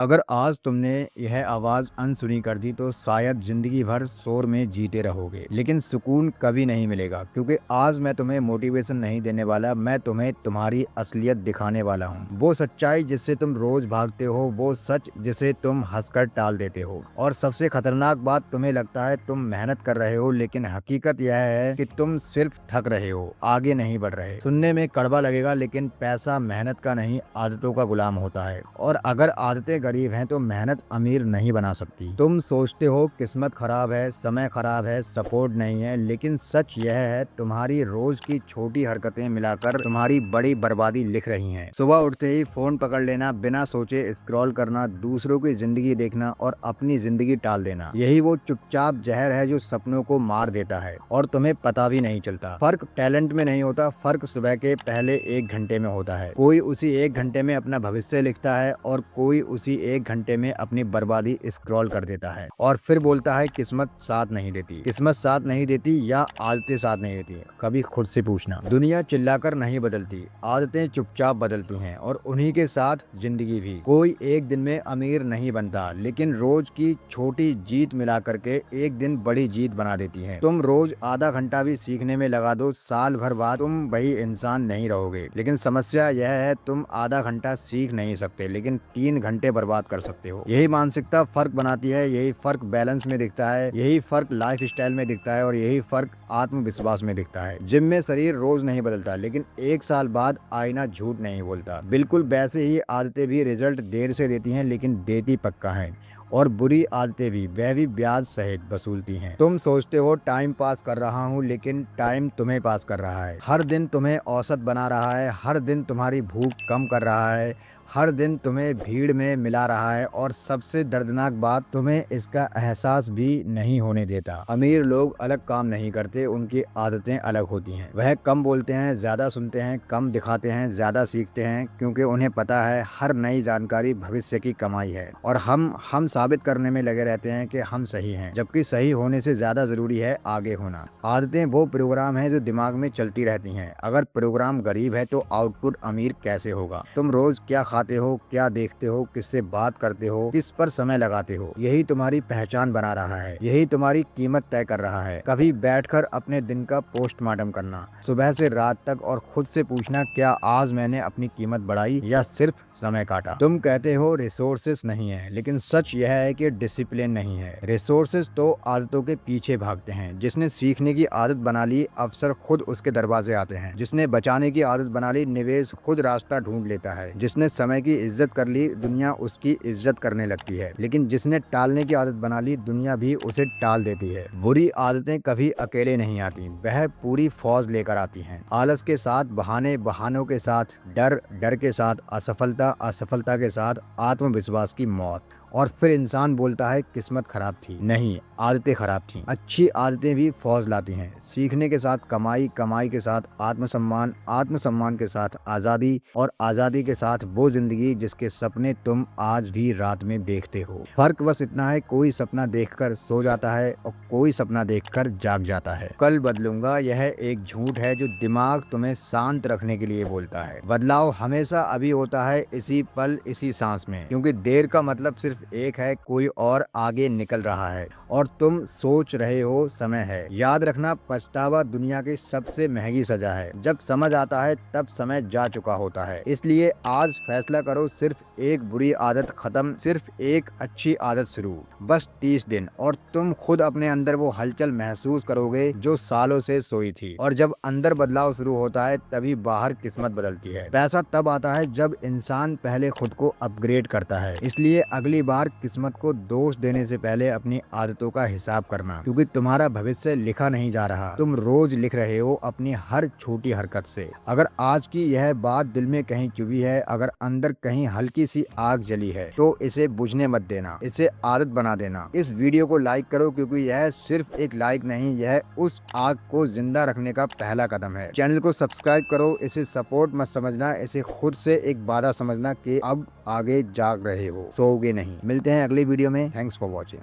अगर आज तुमने यह आवाज अनसुनी कर दी तो शायद जिंदगी भर शोर में जीते रहोगे, लेकिन सुकून कभी नहीं मिलेगा। क्योंकि आज मैं तुम्हें मोटिवेशन नहीं देने वाला, मैं तुम्हें तुम्हारी असलियत दिखाने वाला हूँ। वो सच्चाई जिससे तुम रोज भागते हो, वो सच जिसे तुम हंसकर टाल देते हो। और सबसे खतरनाक बात, तुम्हें लगता है तुम मेहनत कर रहे हो, लेकिन हकीकत यह है कि तुम सिर्फ थक रहे हो, आगे नहीं बढ़ रहे। सुनने में कड़वा लगेगा, लेकिन पैसा मेहनत का नहीं, आदतों का गुलाम होता है। और अगर आदतें गरीब हैं तो मेहनत अमीर नहीं बना सकती। तुम सोचते हो किस्मत खराब है, समय खराब है, सपोर्ट नहीं है, लेकिन सच यह है तुम्हारी रोज की छोटी हरकतें मिलाकर तुम्हारी बड़ी बर्बादी लिख रही हैं। सुबह उठते ही फोन पकड़ लेना, बिना सोचे स्क्रॉल करना, दूसरों की जिंदगी देखना और अपनी जिंदगी टाल देना, यही वो चुपचाप जहर है जो सपनों को मार देता है और तुम्हें पता भी नहीं चलता। फर्क टैलेंट में नहीं होता, फर्क सुबह के पहले 1 घंटे में होता है। कोई उसी 1 घंटे में अपना भविष्य लिखता है और कोई उसी 1 घंटे में अपनी बर्बादी स्क्रॉल कर देता है और फिर बोलता है किस्मत साथ नहीं देती। किस्मत साथ नहीं देती या आदतें साथ नहीं देती, कभी खुद से पूछना। दुनिया चिल्लाकर नहीं बदलती, आदतें चुपचाप बदलती हैं और उन्हीं के साथ जिंदगी भी। कोई एक दिन में अमीर नहीं बनता, लेकिन रोज की छोटी जीत मिला करके एक दिन बड़ी जीत बना देती है। तुम रोज आधा घंटा भी सीखने में लगा दो, साल भर बाद तुम वही इंसान नहीं रहोगे। लेकिन समस्या यह है तुम आधा घंटा सीख नहीं सकते, लेकिन 3 घंटे बर्बाद कर सकते हो। यही मानसिकता फर्क बनाती है, यही फर्क बैलेंस में दिखता है, यही फर्क लाइफ स्टाइल में दिखता है और यही फर्क आत्मविश्वास में दिखता है। जिम में शरीर रोज नहीं बदलता, लेकिन 1 साल बाद आईना झूठ नहीं बोलता। बिल्कुल वैसे ही आदतें भी रिजल्ट देर से देती हैं, लेकिन देती पक्का है। और बुरी आदतें भी, वह भी ब्याज सहित वसूलती हैं। तुम सोचते हो टाइम पास कर रहा हूँ, लेकिन टाइम तुम्हें पास कर रहा है। हर दिन तुम्हें औसत बना रहा है, हर दिन तुम्हारी भूख कम कर रहा है, हर दिन तुम्हें भीड़ में मिला रहा है और सबसे दर्दनाक बात, तुम्हें इसका एहसास भी नहीं होने देता। अमीर लोग अलग काम नहीं करते, उनकी आदतें अलग होती हैं। वह कम बोलते हैं, ज्यादा सुनते हैं, कम दिखाते हैं, ज्यादा सीखते हैं, क्योंकि उन्हें पता है हर नई जानकारी भविष्य की कमाई है। और हम साबित करने में लगे रहते हैं कि हम सही हैं, जबकि सही होने से ज्यादा जरूरी है आगे होना। आदतें वो प्रोग्राम है जो दिमाग में चलती रहती हैं। अगर प्रोग्राम गरीब है तो आउटपुट अमीर कैसे होगा? तुम रोज क्या खाते हो, क्या देखते हो, किससे बात करते हो, किस पर समय लगाते हो, यही तुम्हारी पहचान बना रहा है, यही तुम्हारी कीमत तय कर रहा है। कभी बैठकर अपने दिन का पोस्टमार्टम करना, सुबह से रात तक, और खुद से पूछना, क्या आज मैंने अपनी कीमत बढ़ाई या सिर्फ समय काटा? तुम कहते हो रिसोर्सेस नहीं है, लेकिन सच यह है कि डिसिप्लिन नहीं है। रिसोर्सेस तो आदतों के पीछे भागते हैं। जिसने सीखने की आदत बना ली, अवसर खुद उसके दरवाजे आते हैं। जिसने बचाने की आदत बना ली, निवेश खुद रास्ता ढूंढ लेता है। जिसने समय की इज्जत कर ली, दुनिया उसकी इज्जत करने लगती है। लेकिन जिसने टालने की आदत बना ली, दुनिया भी उसे टाल देती है। बुरी आदतें कभी अकेले नहीं आती, वह पूरी फौज लेकर आती हैं। आलस के साथ बहाने, बहानों के साथ डर, डर के साथ असफलता, असफलता के साथ आत्मविश्वास की मौत। और फिर इंसान बोलता है किस्मत खराब थी। नहीं, आदतें खराब थी। अच्छी आदतें भी फौज लाती हैं। सीखने के साथ कमाई, कमाई के साथ आत्मसम्मान, आत्मसम्मान के साथ आजादी और आजादी के साथ वो जिंदगी जिसके सपने तुम आज भी रात में देखते हो। फर्क बस इतना है, कोई सपना देखकर सो जाता है और कोई सपना देखकर जाग जाता है। कल बदलूंगा, यह एक झूठ है जो दिमाग तुम्हें शांत रखने के लिए बोलता है। बदलाव हमेशा अभी होता है, इसी पल, इसी सांस में। क्योंकि देर का मतलब सिर्फ एक है, कोई और आगे निकल रहा है और तुम सोच रहे हो समय है। याद रखना, पछतावा दुनिया की सबसे महंगी सजा है। जब समझ आता है तब समय जा चुका होता है। इसलिए आज फैसला करो, सिर्फ एक बुरी आदत खत्म, सिर्फ एक अच्छी आदत शुरू। बस 30 दिन और तुम खुद अपने अंदर वो हलचल महसूस करोगे जो सालों से सोई थी। और जब अंदर बदलाव शुरू होता है, तभी बाहर किस्मत बदलती है। पैसा तब आता है जब इंसान पहले खुद को अपग्रेड करता है। इसलिए अगली बार किस्मत को दोष देने से पहले अपनी आदतों का हिसाब करना, क्योंकि तुम्हारा भविष्य लिखा नहीं जा रहा, तुम रोज लिख रहे हो अपनी हर छोटी हरकत से। अगर आज की यह बात दिल में कहीं चुभी है, अगर अंदर कहीं हल्की सी आग जली है, तो इसे बुझने मत देना, इसे आदत बना देना। इस वीडियो को लाइक करो, क्योंकि यह सिर्फ एक लाइक नहीं, यह उस आग को जिंदा रखने का पहला कदम है। चैनल को सब्सक्राइब करो, इसे सपोर्ट मत समझना, इसे खुद से एक वादा समझना कि अब आगे जाग रहे हो, सोओगे नहीं। मिलते हैं अगली वीडियो में। Thanks for watching.